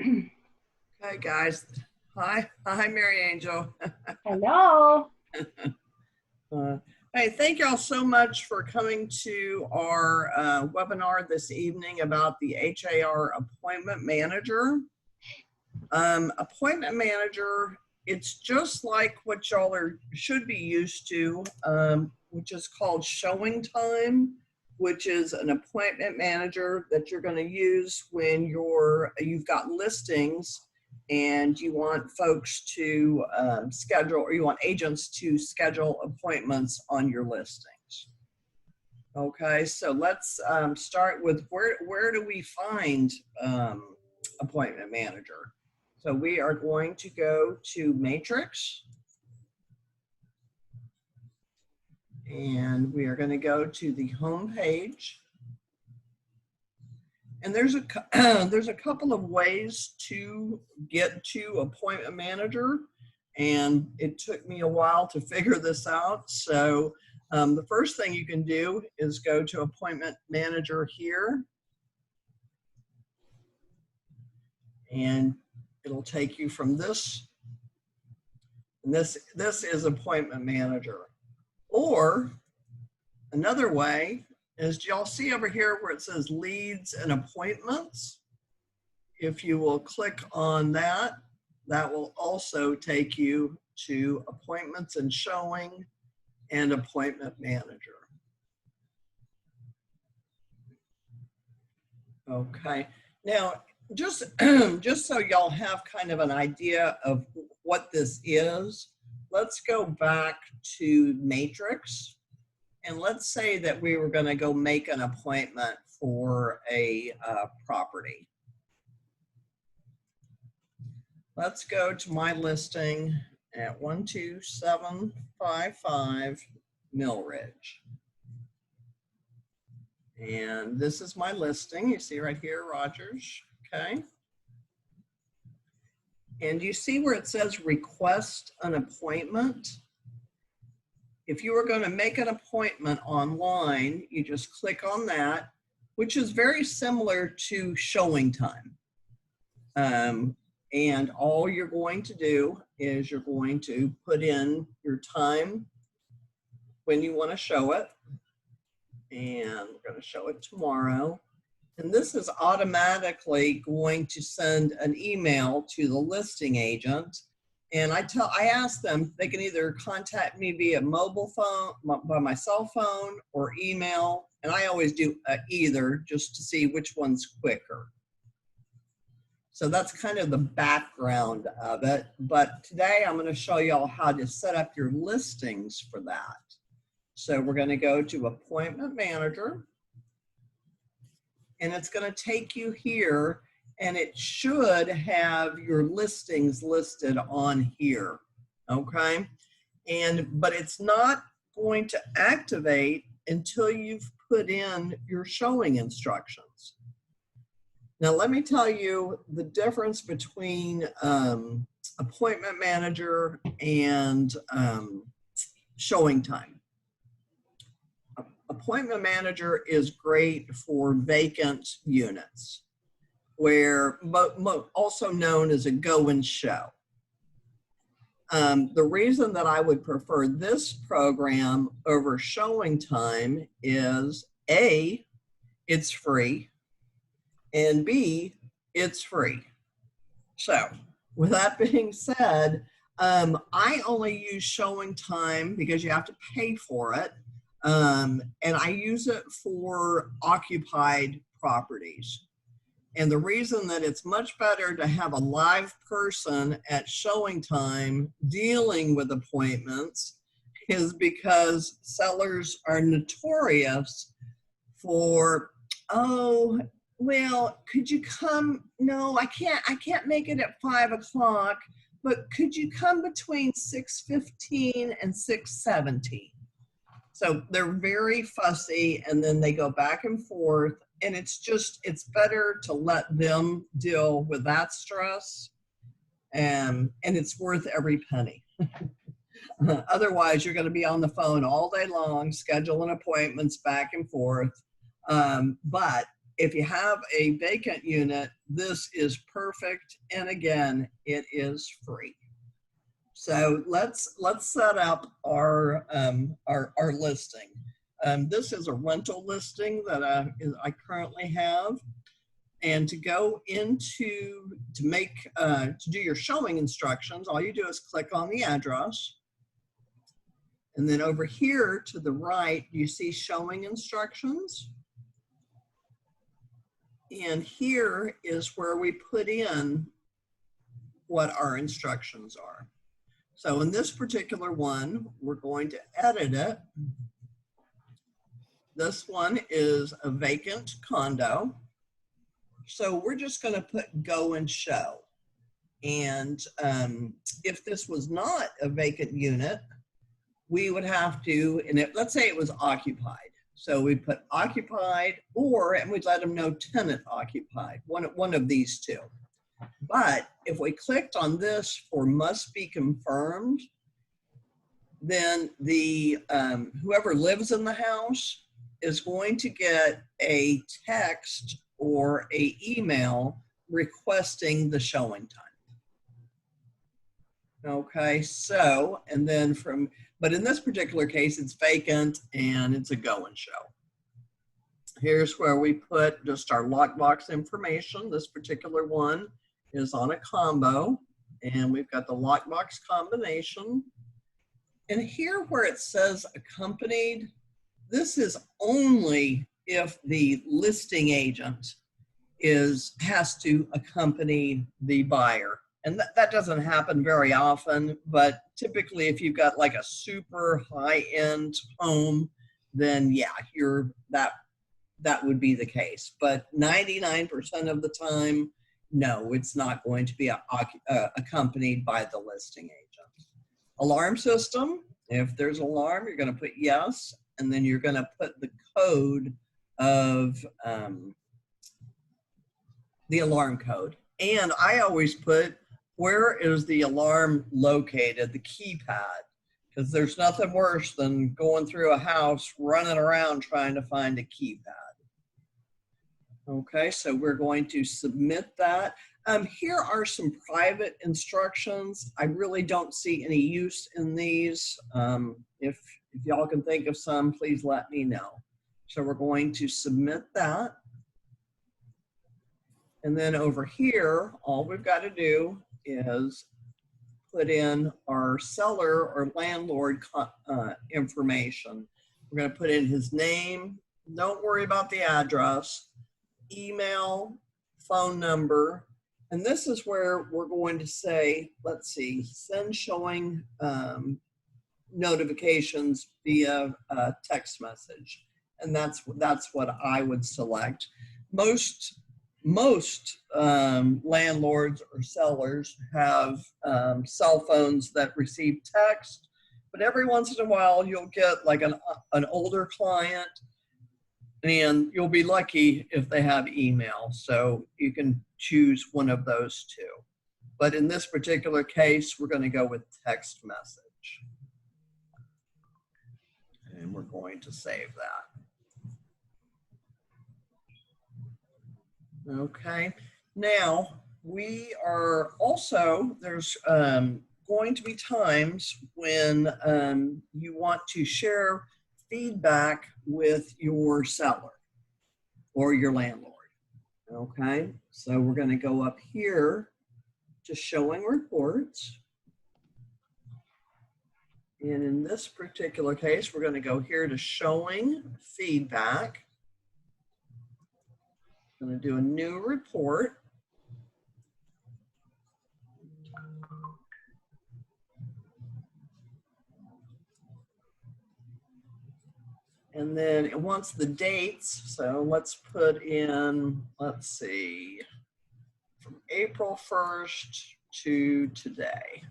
Hi guys. Hi, Mary Angel. Hello. Uh, hey, thank y'all so much for coming to our webinar this evening about the HAR Appointment Manager. Appointment Manager, it's just like what y'all should be used to, which is called Showing Time, which is an appointment manager that you're going to use when you've got listings and you want folks to schedule, or you want agents to schedule appointments on your listings. Okay, so let's start with where do we find appointment manager? So we are going to go to Matrix, and we are going to go to the home page. And there's a couple of ways to get to appointment manager, and it took me a while to figure this out. So the first thing you can do is go to appointment manager here, and it'll take you from this. And this is appointment manager. Or another way is, do y'all see over here where it says leads and appointments? If you will click on that, that will also take you to appointments and showing and appointment manager. Okay, now just so y'all have kind of an idea of what this is, let's go back to Matrix. And let's say that we were going to go make an appointment for a property. Let's go to my listing at 12755 Mill Ridge. And this is my listing. You see right here, Rogers. Okay. And you see where it says request an appointment? If you were going to make an appointment online, you just click on that, which is very similar to showing time. And all you're going to do is you're going to put in your time when you want to show it. And we're going to show it tomorrow. And this is automatically going to send an email to the listing agent. And I ask them, they can either contact me via mobile phone, by my cell phone, or email. And I always do either, just to see which one's quicker. So that's kind of the background of it. But today I'm going to show y'all how to set up your listings for that. So we're going to go to Appointment Manager. And it's going to take you here. And it should have your listings listed on here, okay? But it's not going to activate until you've put in your showing instructions. Now, let me tell you the difference between appointment manager and showing time. Appointment manager is great for vacant units, where also known as a go and show. The reason that I would prefer this program over showing time is A, it's free, and B, it's free. So with that being said, I only use showing time because you have to pay for it. And I use it for occupied properties. And the reason that it's much better to have a live person at showing time dealing with appointments is because sellers are notorious for, oh, well, could you come? No, I can't make it at 5 o'clock, but could you come between 6:15 and 6:17? So they're very fussy, and then they go back and forth. And it's better to let them deal with that stress, and it's worth every penny. Otherwise, you're going to be on the phone all day long, scheduling appointments back and forth. But if you have a vacant unit, this is perfect. And again, it is free. So let's set up our listing. This is a rental listing that I currently have. And to go into, to do your showing instructions, all you do is click on the address. And then over here to the right, you see showing instructions. And here is where we put in what our instructions are. So in this particular one, we're going to edit it. This one is a vacant condo. So we're just going to put go and show. And if this was not a vacant unit, we would have to, and let's say it was occupied. So we put occupied, and we'd let them know tenant occupied, one of these two. But if we clicked on this for must be confirmed, then the whoever lives in the house is going to get a text or an email requesting the showing time. Okay, so, and then but in this particular case, it's vacant and it's a go and show. Here's where we put just our lockbox information. This particular one is on a combo, and we've got the lockbox combination. And here where it says accompanied, this is only if the listing agent has to accompany the buyer. And that doesn't happen very often, but typically if you've got like a super high-end home, then yeah, that would be the case. But 99% of the time, no, it's not going to be accompanied by the listing agent. Alarm system, if there's an alarm, you're going to put yes, and then you're going to put the code of the alarm code. And I always put, where is the alarm located, the keypad, because there's nothing worse than going through a house, running around trying to find a keypad. Okay, so we're going to submit that. Here are some private instructions. I really don't see any use in these. If y'all can think of some, please let me know. So we're going to submit that. And then over here, all we've got to do is put in our seller or landlord information. We're going to put in his name. Don't worry about the address, email, phone number. And this is where we're going to say, let's see, send showing notifications via text message. And that's what I would select. Most landlords or sellers have cell phones that receive text, but every once in a while you'll get like an older client, and you'll be lucky if they have email. So you can choose one of those two. But in this particular case, we're going to go with text message. And we're going to save that. Okay. Now, we are also, there's going to be times when you want to share feedback with your seller or your landlord. Okay, so we're going to go up here to showing reports. And in this particular case, we're going to go here to showing feedback. I'm going to do a new report. And then it wants the dates. So let's put in, let's see, from April 1st to today.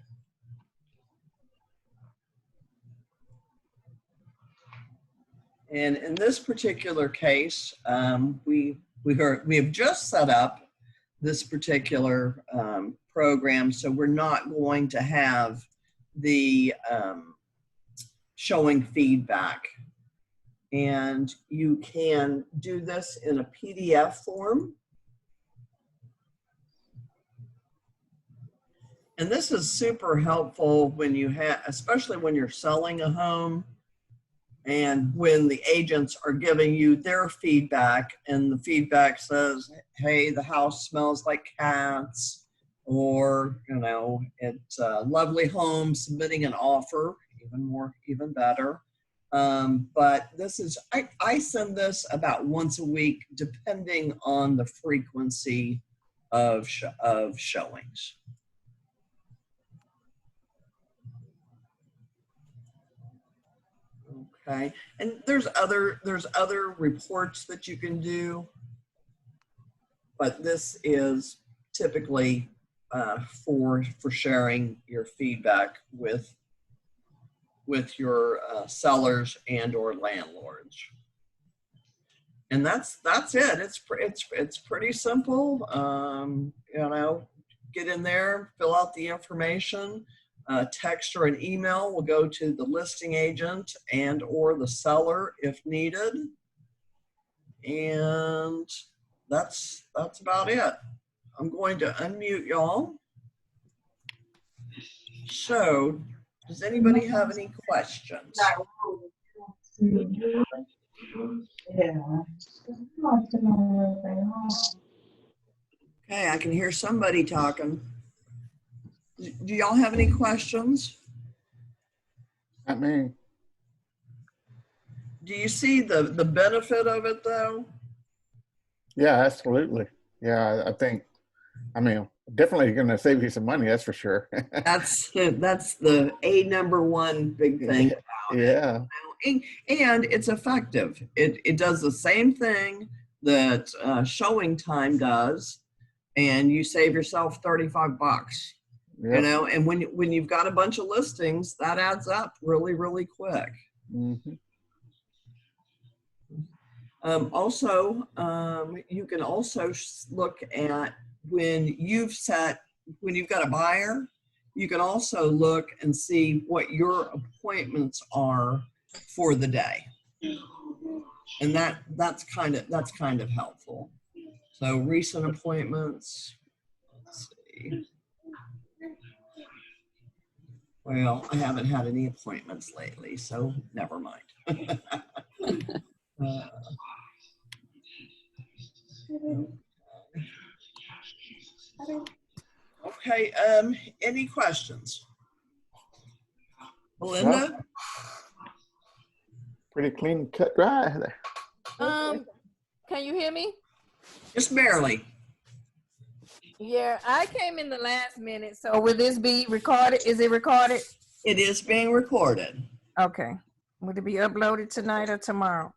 And in this particular case, we have just set up this particular program, so we're not going to have the showing feedback and you can do this in a PDF form. And this is super helpful when you have, especially when you're selling a home and when the agents are giving you their feedback, and the feedback says, hey, the house smells like cats, or, you know, it's a lovely home, submitting an offer, even better. But this is, I send this about once a week, depending on the frequency of showings. Okay, and there's other reports that you can do, but this is typically for sharing your feedback with your sellers and or landlords. And that's it. It's pretty simple. You know, get in there, fill out the information. Text or an email will go to the listing agent and or the seller if needed. And that's about it. I'm going to unmute y'all. So, does anybody have any questions? Okay, I can hear somebody talking. Do y'all have any questions? Not me. Do you see the benefit of it though? Yeah, absolutely. Yeah, I mean, definitely going to save you some money. That's for sure. That's the #1 big thing about yeah. it. And it's effective. It does the same thing that showing time does, and you save yourself $35. Yep. You know, and when you've got a bunch of listings, that adds up really, really quick. Mm-hmm. Also, you can also look at when you've got a buyer, you can also look and see what your appointments are for the day. And that's kind of helpful. So recent appointments, let's see. Well, I haven't had any appointments lately, so never mind. Okay, any questions? Melinda? Well, pretty clean cut dry there. Can you hear me? Just barely. Yeah, I came in the last minute. So will this be recorded? Is it recorded? It is being recorded. Okay. Will it be uploaded tonight or tomorrow?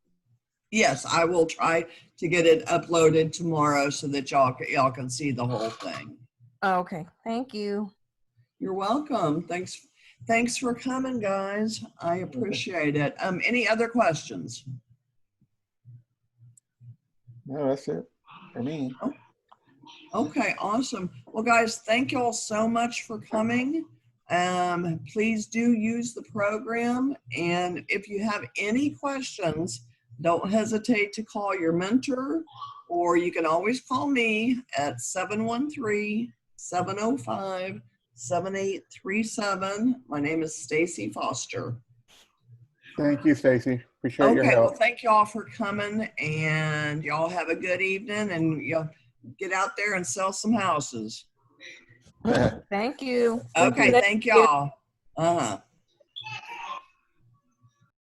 Yes, I will try to get it uploaded tomorrow so that y'all can see the whole thing. Okay. Thank you. You're welcome. Thanks for coming, guys. I appreciate it. Any other questions? No, that's it for me. Oh, okay, awesome. Well, guys, thank you all so much for coming. Please do use the program. And if you have any questions, don't hesitate to call your mentor, or you can always call me at 713-705-7837. My name is Stacy Foster. Thank you, Stacy. Appreciate your help. Okay, well, thank y'all for coming, and y'all have a good evening, and y'all get out there and sell some houses. Thank you. Okay, thank y'all.